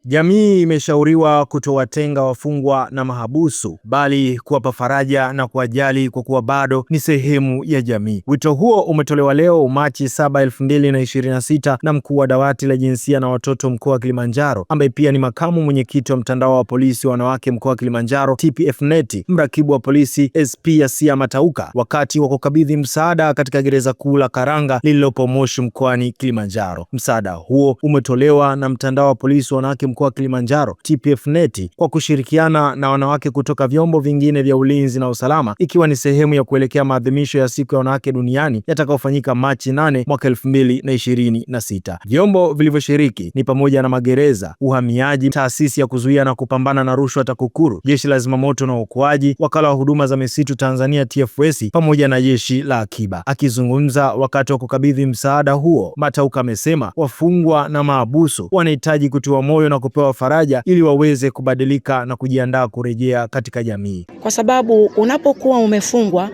Jamii imeshauriwa kutowatenga wafungwa na mahabusu, bali kuwapa faraja na kuwajali kwa kuwa bado ni sehemu ya jamii. Wito huo umetolewa leo Machi 7, 2026 na mkuu wa dawati la jinsia na watoto mkoa wa Kilimanjaro, ambaye pia ni makamu mwenyekiti wa mtandao wa polisi wanawake mkoa wa Kilimanjaro TPF-NET, mrakibu wa polisi SP Asia Matauka, wakati wa kukabidhi msaada katika gereza kuu la Karanga lililopo Moshi mkoani Kilimanjaro. Msaada huo umetolewa na mtandao wa polisi wanawake mkoa wa Kilimanjaro TPF-NET kwa kushirikiana na wanawake kutoka vyombo vingine vya ulinzi na usalama, ikiwa ni sehemu ya kuelekea maadhimisho ya siku ya wanawake duniani yatakayofanyika Machi 8 mwaka 2026. Vyombo vilivyoshiriki ni pamoja na magereza, uhamiaji, taasisi ya kuzuia na kupambana na rushwa TAKUKURU, jeshi la zimamoto na uokoaji, wakala wa huduma za misitu Tanzania TFS, pamoja na jeshi la akiba. Akizungumza wakati wa kukabidhi msaada huo, Matauka amesema wafungwa na mahabusu wanahitaji kutiwa moyo na kupewa faraja ili waweze kubadilika na kujiandaa kurejea katika jamii. Kwa sababu unapokuwa umefungwa,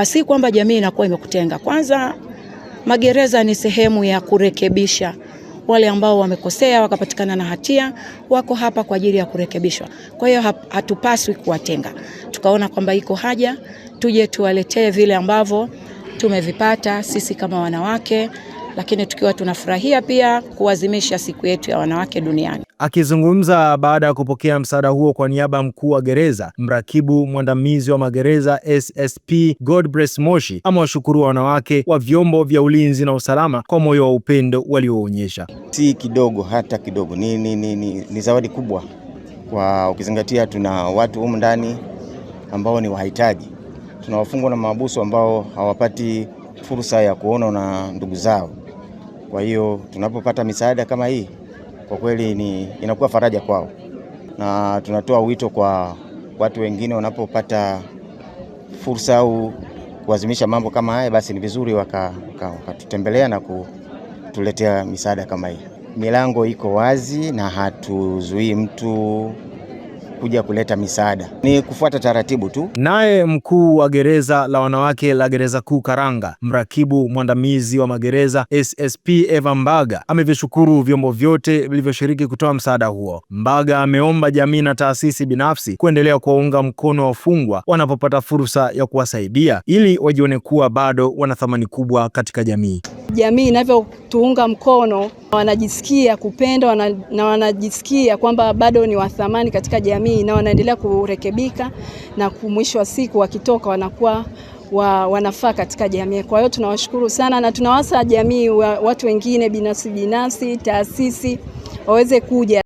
si kwamba jamii inakuwa imekutenga. Kwanza, magereza ni sehemu ya kurekebisha wale ambao wamekosea wakapatikana na hatia, wako hapa kwa ajili ya kurekebishwa. Kwa hiyo hatupaswi kuwatenga. Tukaona kwamba iko haja tuje tuwaletee vile ambavyo tumevipata sisi kama wanawake, lakini tukiwa tunafurahia pia kuadhimisha siku yetu ya wanawake duniani. Akizungumza baada ya kupokea msaada huo kwa niaba ya mkuu wa gereza, mrakibu mwandamizi wa magereza SSP Godbless Moshi amewashukuru wanawake wa vyombo vya ulinzi na usalama kwa moyo wa upendo walioonyesha. Si kidogo, hata kidogo, ni zawadi kubwa, kwa ukizingatia tuna watu humu ndani ambao ni wahitaji. Tuna wafungwa na mahabusu ambao hawapati fursa ya kuona na ndugu zao. Kwa hiyo tunapopata misaada kama hii, kwa kweli inakuwa faraja kwao, na tunatoa wito kwa watu wengine wanapopata fursa au kuadhimisha mambo kama haya, basi ni vizuri wakatutembelea na kutuletea misaada kama hii. Milango iko wazi na hatuzuii mtu kuja kuleta misaada, ni kufuata taratibu tu. Naye mkuu wa gereza la wanawake la gereza kuu Karanga, mrakibu mwandamizi wa magereza SSP Eva Mbaga amevishukuru vyombo vyote vilivyoshiriki kutoa msaada huo. Mbaga ameomba jamii na taasisi binafsi kuendelea kuwaunga mkono wafungwa wanapopata fursa ya kuwasaidia ili wajione kuwa bado wana thamani kubwa katika jamii. Jamii inavyotuunga mkono, wanajisikia kupendwa na wanajisikia kwamba bado ni wa thamani katika jamii na wanaendelea kurekebika, na mwisho wa siku wakitoka wanakuwa wanafaa katika jamii. Kwa hiyo tunawashukuru sana na tunawasa jamii, watu wengine binafsi, taasisi waweze kuja.